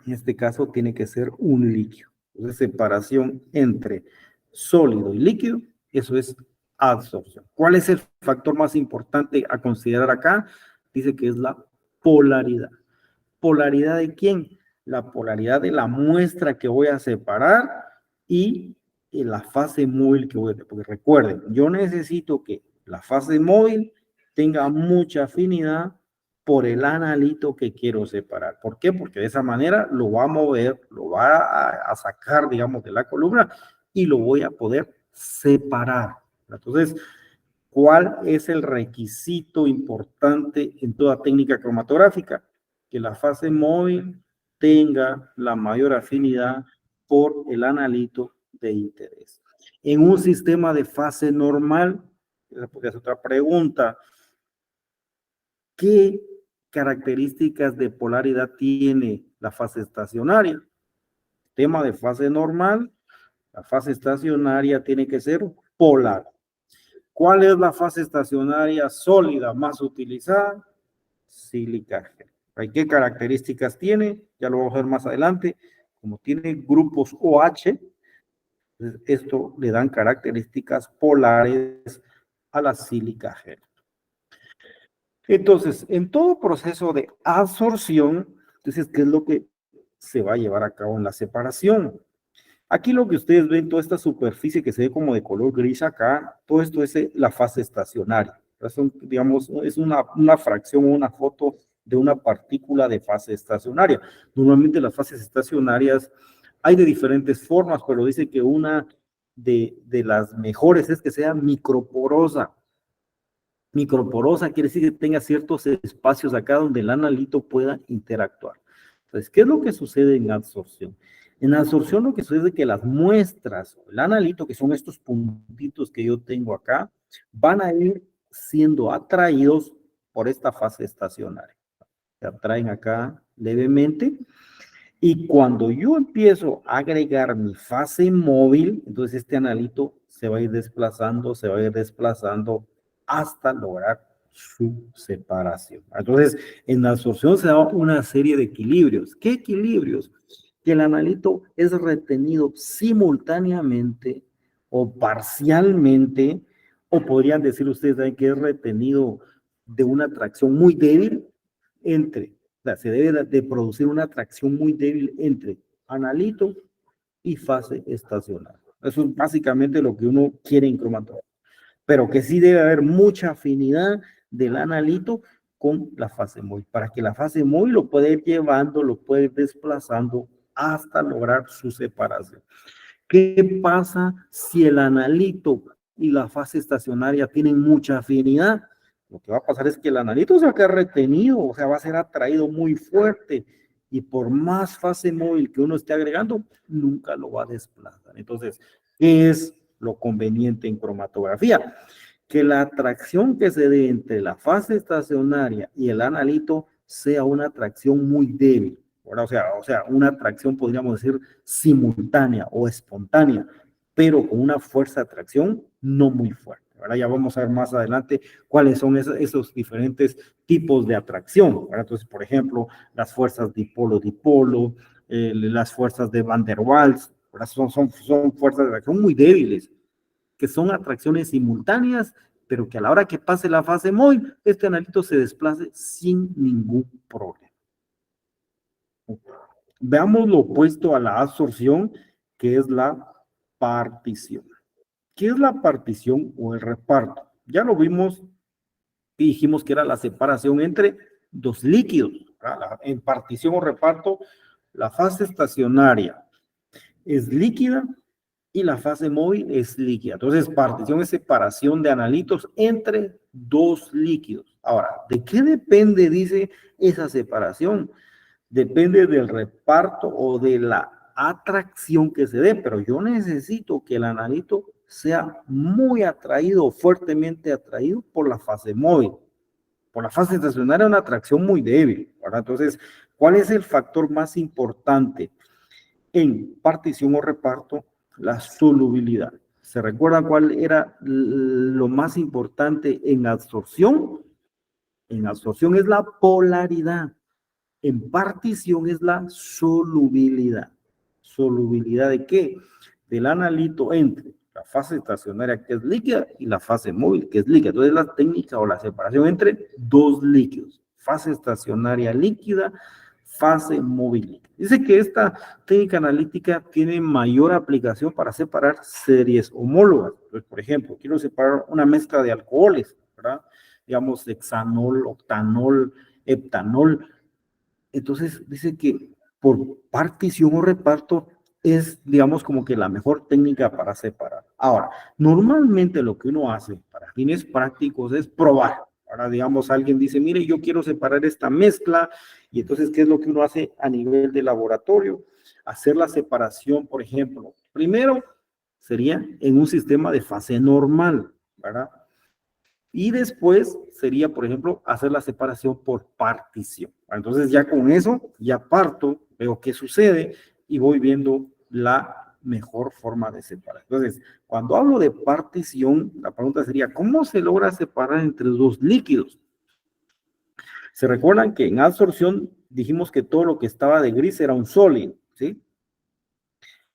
en este caso, tiene que ser un líquido. Entonces, separación entre sólido y líquido, eso es adsorción. ¿Cuál es el factor más importante a considerar acá? Dice que es la polaridad. ¿Polaridad de quién? La polaridad de la muestra que voy a separar y la fase móvil que voy a tener. Porque recuerden, yo necesito que la fase móvil tenga mucha afinidad por el analito que quiero separar. ¿Por qué? Porque de esa manera lo va a mover, lo va a sacar, digamos, de la columna y lo voy a poder separar. Entonces, ¿cuál es el requisito importante en toda técnica cromatográfica? Que la fase móvil tenga la mayor afinidad por el analito de interés. En un sistema de fase normal, esa podría ser otra pregunta, ¿qué características de polaridad tiene la fase estacionaria? Tema de fase normal, la fase estacionaria tiene que ser polar. ¿Cuál es la fase estacionaria sólida más utilizada? Sílica gel. ¿Qué características tiene? Ya lo vamos a ver más adelante. Como tiene grupos OH, esto le dan características polares a la sílica gel. Entonces, en todo proceso de absorción, entonces, ¿qué es lo que se va a llevar a cabo en la separación? Aquí lo que ustedes ven, toda esta superficie que se ve como de color gris acá, todo esto es la fase estacionaria. Digamos, es una fracción o una foto de una partícula de fase estacionaria. Normalmente las fases estacionarias hay de diferentes formas, pero dice que una de las mejores es que sea microporosa. Microporosa quiere decir que tenga ciertos espacios acá donde el analito pueda interactuar. Entonces, ¿qué es lo que sucede en absorción? En absorción lo que sucede es que las muestras, el analito, que son estos puntitos que yo tengo acá, van a ir siendo atraídos por esta fase estacionaria. Se atraen acá levemente y cuando yo empiezo a agregar mi fase móvil, entonces este analito se va a ir desplazando hasta lograr su separación. Entonces, en la absorción se da una serie de equilibrios. ¿Qué equilibrios? Que el analito es retenido simultáneamente o parcialmente, o podrían decir ustedes también que es retenido de una atracción muy débil entre, o sea, se debe de producir una atracción muy débil entre analito y fase estacionaria. Eso es básicamente lo que uno quiere en cromatografía, pero que sí debe haber mucha afinidad del analito con la fase móvil, para que la fase móvil lo pueda ir llevando, lo pueda ir desplazando hasta lograr su separación. ¿Qué pasa si el analito y la fase estacionaria tienen mucha afinidad? Lo que va a pasar es que el analito se va a quedar retenido, o sea, va a ser atraído muy fuerte y por más fase móvil que uno esté agregando, nunca lo va a desplazar. Entonces, ¿qué es lo conveniente en cromatografía? Que la atracción que se dé entre la fase estacionaria y el analito sea una atracción muy débil. O sea, una atracción podríamos decir simultánea o espontánea, pero con una fuerza de atracción no muy fuerte. Ahora ya vamos a ver más adelante cuáles son esos diferentes tipos de atracción. Entonces, por ejemplo, las fuerzas dipolo-dipolo, las fuerzas de Van der Waals, son fuerzas de atracción muy débiles, que son atracciones simultáneas, pero que a la hora que pase la fase móvil, este analito se desplace sin ningún problema. Veamos lo opuesto a la absorción, que es la partición. ¿Qué es la partición o el reparto? Ya lo vimos y dijimos que era la separación entre dos líquidos. En partición o reparto, la fase estacionaria es líquida y la fase móvil es líquida. Entonces, partición es separación de analitos entre dos líquidos. Ahora, ¿de qué depende, dice, esa separación? Depende del reparto o de la atracción que se dé, pero yo necesito que el analito sea muy atraído, fuertemente atraído por la fase móvil. Por la fase estacionaria una atracción muy débil, ¿verdad? Entonces, ¿cuál es el factor más importante? En partición o reparto, la solubilidad. ¿Se recuerdan cuál era lo más importante en absorción? En absorción es la polaridad. En partición es la solubilidad. ¿Solubilidad de qué? Del analito entre la fase estacionaria, que es líquida, y la fase móvil, que es líquida. Entonces, la técnica o la separación entre dos líquidos. Fase estacionaria líquida, fase móvil. Dice que esta técnica analítica tiene mayor aplicación para separar series homólogas. Entonces, por ejemplo, quiero separar una mezcla de alcoholes, ¿verdad? Digamos, hexanol, octanol, heptanol. Entonces, dice que por partición o reparto es, digamos, como que la mejor técnica para separar. Ahora, normalmente lo que uno hace para fines prácticos es probar. Ahora, digamos, alguien dice, mire, yo quiero separar esta mezcla, y entonces, ¿qué es lo que uno hace a nivel de laboratorio? Hacer la separación, por ejemplo. Primero, sería en un sistema de fase normal, ¿verdad? Y después sería, por ejemplo, hacer la separación por partición. Entonces ya con eso, ya parto, veo qué sucede y voy viendo la mejor forma de separar. Entonces, cuando hablo de partición, la pregunta sería, ¿cómo se logra separar entre dos líquidos? Se recuerdan que en absorción dijimos que todo lo que estaba de gris era un sólido, ¿sí?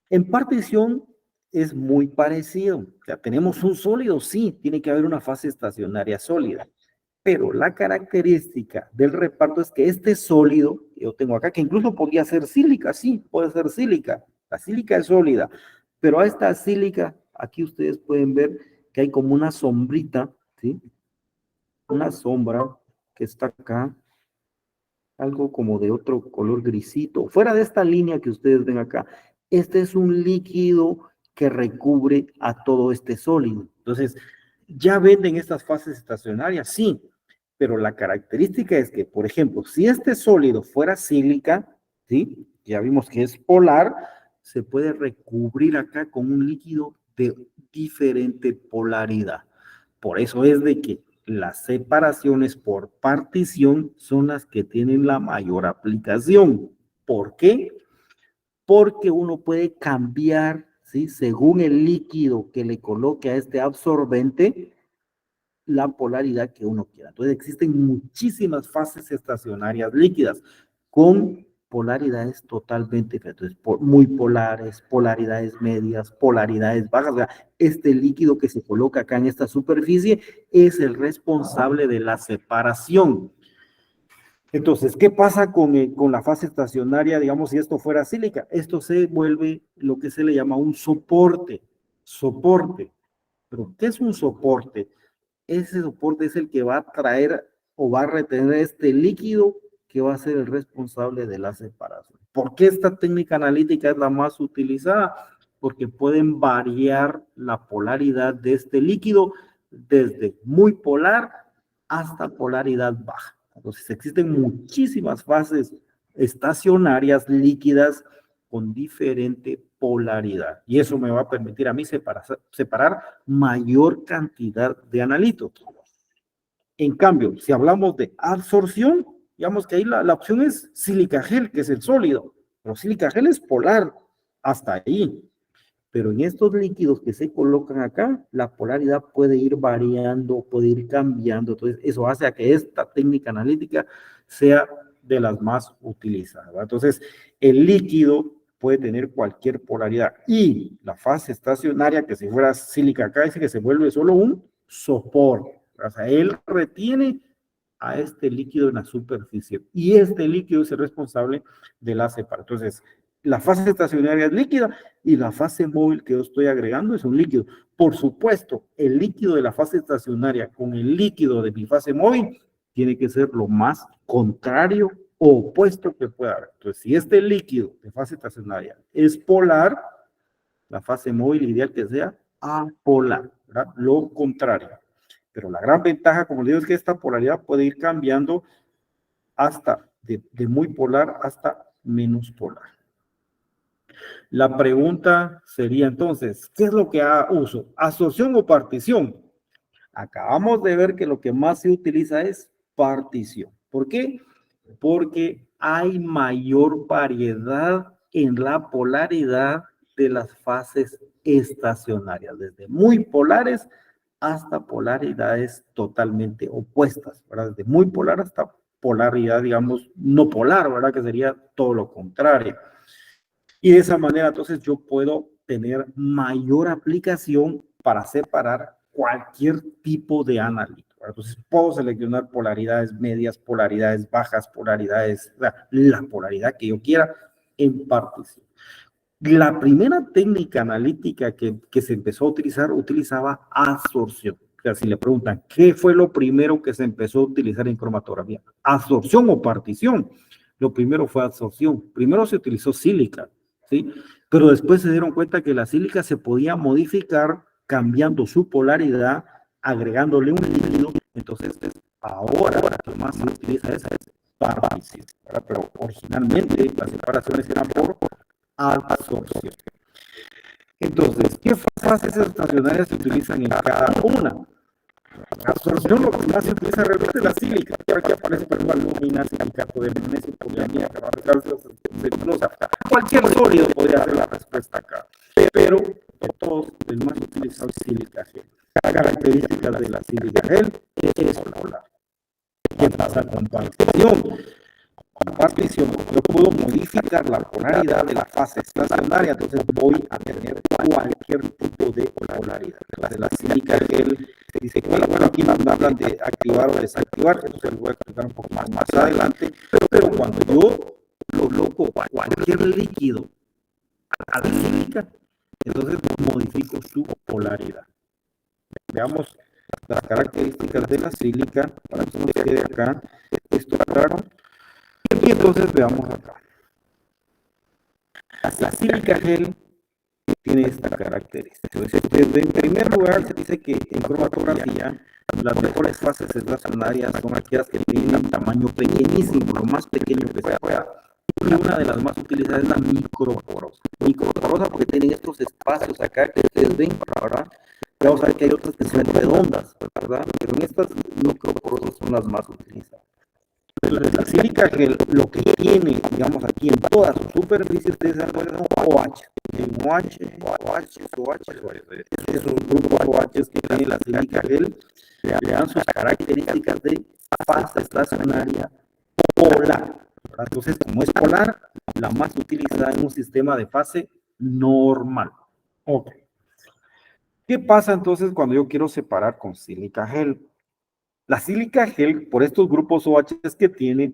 En partición es muy parecido. O sea, tenemos un sólido, sí, tiene que haber una fase estacionaria sólida. Pero la característica del reparto es que este sólido, que yo tengo acá, que incluso podría ser sílica, sí, puede ser sílica. La sílica es sólida, pero a esta sílica, aquí ustedes pueden ver que hay como una sombrita, ¿sí? Una sombra que está acá, algo como de otro color grisito, fuera de esta línea que ustedes ven acá. Este es un líquido que recubre a todo este sólido. Entonces, ¿ya venden estas fases estacionarias? Sí, pero la característica es que, por ejemplo, si este sólido fuera sílica, ¿sí? Ya vimos que es polar, se puede recubrir acá con un líquido de diferente polaridad. Por eso es de que las separaciones por partición son las que tienen la mayor aplicación. ¿Por qué? Porque uno puede cambiar, ¿sí? Según el líquido que le coloque a este absorbente, la polaridad que uno quiera. Entonces existen muchísimas fases estacionarias líquidas con polaridades totalmente diferentes, muy polares, polaridades medias, polaridades bajas. O sea, este líquido que se coloca acá en esta superficie es el responsable de la separación. Entonces, ¿qué pasa con la fase estacionaria, digamos, si esto fuera sílica? Esto se vuelve lo que se le llama un soporte. Soporte. ¿Pero qué es un soporte? Ese soporte es el que va a traer o va a retener este líquido que va a ser el responsable de la separación. ¿Por qué esta técnica analítica es la más utilizada? Porque pueden variar la polaridad de este líquido desde muy polar hasta polaridad baja. Entonces existen muchísimas fases estacionarias líquidas con diferente polaridad. Y eso me va a permitir a mí separar mayor cantidad de analitos. En cambio, si hablamos de absorción, digamos que ahí la opción es sílica gel, que es el sólido, pero sílica gel es polar, hasta ahí. Pero en estos líquidos que se colocan acá, la polaridad puede ir variando, puede ir cambiando. Entonces, eso hace a que esta técnica analítica sea de las más utilizadas, ¿verdad? Entonces, el líquido puede tener cualquier polaridad. Y la fase estacionaria, que si fuera sílica acá, dice que se vuelve solo un soporte. O sea, él retiene a este líquido en la superficie. Y este líquido es el responsable de la separación. Entonces, la fase estacionaria es líquida y la fase móvil que yo estoy agregando es un líquido. Por supuesto, el líquido de la fase estacionaria con el líquido de mi fase móvil tiene que ser lo más contrario o opuesto que pueda haber. Entonces, si este líquido de fase estacionaria es polar, la fase móvil ideal que sea apolar, ¿verdad? Lo contrario. Pero la gran ventaja, como les digo, es que esta polaridad puede ir cambiando hasta de muy polar hasta menos polar. La pregunta sería entonces, ¿qué es lo que uso? ¿Absorción o partición? Acabamos de ver que lo que más se utiliza es partición. ¿Por qué? Porque hay mayor variedad en la polaridad de las fases estacionarias, desde muy polares hasta polaridades totalmente opuestas, ¿verdad? Desde muy polar hasta polaridad, digamos, no polar, ¿verdad? Que sería todo lo contrario. Y de esa manera, entonces, yo puedo tener mayor aplicación para separar cualquier tipo de analito. Entonces, puedo seleccionar polaridades medias, polaridades bajas, polaridades, la polaridad que yo quiera en partición. La primera técnica analítica que se empezó a utilizar, utilizaba absorción. O sea, si le preguntan, ¿qué fue lo primero que se empezó a utilizar en cromatografía? ¿Absorción o partición? Lo primero fue absorción. Primero se utilizó sílica, ¿sí? Pero después se dieron cuenta que la sílica se podía modificar cambiando su polaridad, agregándole un líquido. Entonces, ahora lo más se utiliza es partición. Pero originalmente las separaciones eran por absorción. Entonces, ¿qué fases estacionarias se utilizan en cada una? La absorción, lo que más se utiliza realmente es la sílica, que aquí aparece por ejemplo alumina, silicato de magnesio, poliamida, carbonato de calcio, celulosa. Cualquier sólido podría ser la respuesta acá, pero de todos, el más utilizado es sílica gel. Características de la sílica gel es polar. ¿Qué pasa con partición? Con partición, yo puedo modificar la polaridad de la fase estacionaria, entonces voy a tener cualquier tipo de polaridad. Entonces, la sílica gel se dice que, bueno, aquí nos hablan de activar o desactivar, eso se lo voy a explicar un poco más adelante, pero cuando yo lo coloco cualquier líquido a la sílica, entonces modifico su polaridad. Veamos las características de la sílica para que nos quede acá esto claro. Y entonces veamos acá. La sílica gel tiene esta característica. En primer lugar, se dice que en cromatografía las mejores fases estacionarias son aquellas que tienen un tamaño pequeñísimo, lo más pequeño que se pueda. Y una de las más utilizadas es la microporosa. Microporosa porque tienen estos espacios acá que ustedes ven, ¿verdad? Vamos a ver que hay otras que son redondas, ¿verdad? Pero en estas microporosas son las más utilizadas. Entonces, la sílica gel lo que tiene, digamos, aquí en toda su superficie, ustedes saben cuáles son OH. En esos grupos OH que tiene la sílica gel le dan sus características de fase estacionaria polar. Entonces, como es polar, la más utilizada en un sistema de fase normal. Ok. ¿Qué pasa entonces cuando yo quiero separar con sílica gel? La sílica gel, por estos grupos OH que tiene,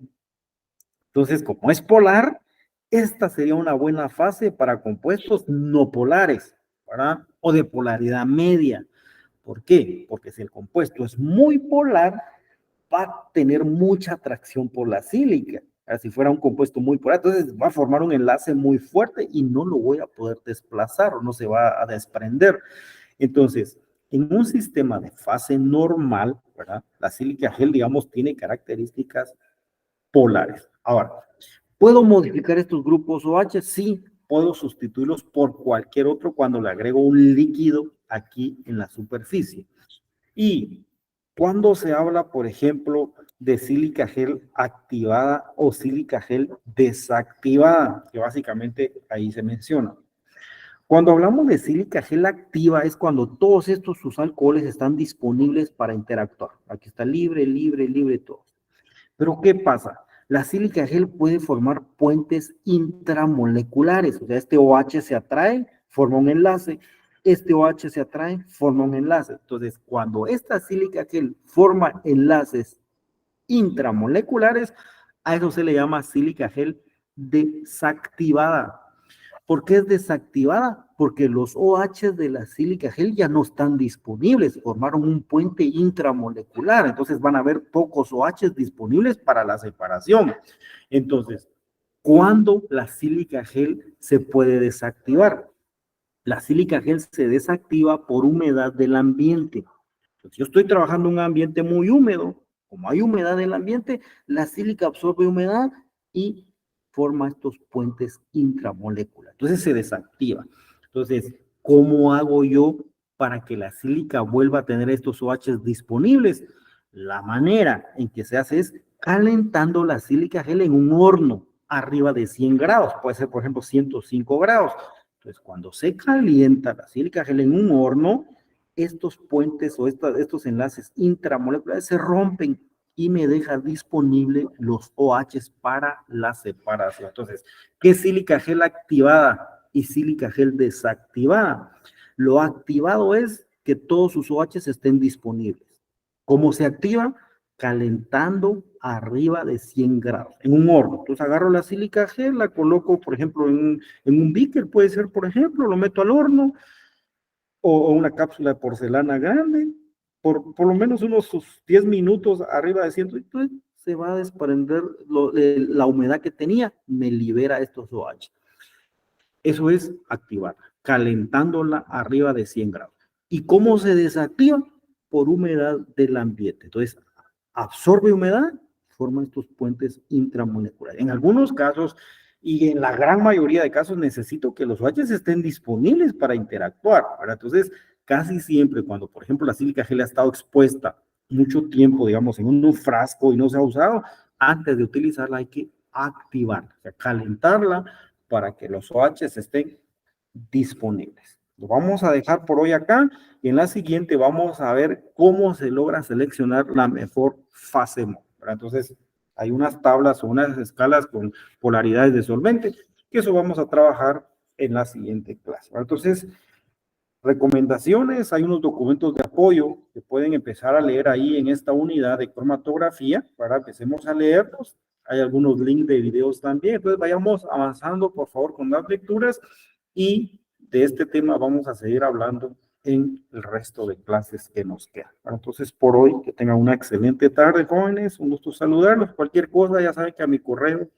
entonces, como es polar, esta sería una buena fase para compuestos no polares, ¿verdad? O de polaridad media. ¿Por qué? Porque si el compuesto es muy polar, va a tener mucha atracción por la sílica. Si fuera un compuesto muy polar, entonces va a formar un enlace muy fuerte y no lo voy a poder desplazar o no se va a desprender. Entonces, en un sistema de fase normal, ¿verdad? La sílica gel, digamos, tiene características polares. Ahora, ¿puedo modificar estos grupos OH? Sí, puedo sustituirlos por cualquier otro cuando le agrego un líquido aquí en la superficie. Y cuando se habla, por ejemplo, de sílica gel activada o sílica gel desactivada, que básicamente ahí se menciona. Cuando hablamos de sílica gel activa es cuando todos estos sus alcoholes están disponibles para interactuar. Aquí está libre, libre, libre todo. Pero ¿qué pasa? La sílica gel puede formar puentes intramoleculares, o sea, este OH se atrae, forma un enlace, este OH se atrae, forma un enlace. Entonces, cuando esta sílica gel forma enlaces intramoleculares, a eso se le llama sílica gel desactivada. ¿Por qué es desactivada? Porque los OH de la sílica gel ya no están disponibles, formaron un puente intramolecular, entonces van a haber pocos OH disponibles para la separación. Entonces, ¿cuándo la sílica gel se puede desactivar? La sílica gel se desactiva por humedad del ambiente. Entonces, yo estoy trabajando en un ambiente muy húmedo, como hay humedad en el ambiente, la sílica absorbe humedad y forma estos puentes intramoleculares. Entonces se desactiva. Entonces, ¿cómo hago yo para que la sílica vuelva a tener estos OH disponibles? La manera en que se hace es calentando la sílica gel en un horno arriba de 100 grados, puede ser, por ejemplo, 105 grados. Entonces, cuando se calienta la sílica gel en un horno, estos puentes o estos enlaces intramoleculares se rompen y me deja disponible los OHs para la separación. Entonces, ¿qué es sílica gel activada y sílica gel desactivada? Lo activado es que todos sus OHs estén disponibles. ¿Cómo se activa? Calentando arriba de 100 grados en un horno. Entonces agarro la sílica gel, la coloco, por ejemplo, en un beaker, puede ser, por ejemplo, lo meto al horno, o una cápsula de porcelana grande, por lo menos unos 10 minutos arriba de 100, entonces se va a desprender la humedad que tenía, me libera estos OH. Eso es activar, calentándola arriba de 100 grados. ¿Y cómo se desactiva? Por humedad del ambiente. Entonces, absorbe humedad, forma estos puentes intramoleculares. En algunos casos, y en la gran mayoría de casos, necesito que los OH estén disponibles para interactuar, ¿verdad? Entonces, casi siempre cuando, por ejemplo, la sílica gel ha estado expuesta mucho tiempo, digamos, en un frasco y no se ha usado, antes de utilizarla hay que activarla, o sea, calentarla para que los OHs estén disponibles. Lo vamos a dejar por hoy acá y en la siguiente vamos a ver cómo se logra seleccionar la mejor fase MOL. Entonces, hay unas tablas o unas escalas con polaridades de solvente, que eso vamos a trabajar en la siguiente clase. Entonces, recomendaciones, hay unos documentos de apoyo que pueden empezar a leer ahí en esta unidad de cromatografía, para empecemos a leerlos. Hay algunos links de videos también, entonces vayamos avanzando por favor con las lecturas y de este tema vamos a seguir hablando en el resto de clases que nos quedan. Entonces por hoy que tengan una excelente tarde jóvenes, un gusto saludarlos, cualquier cosa ya saben que a mi correo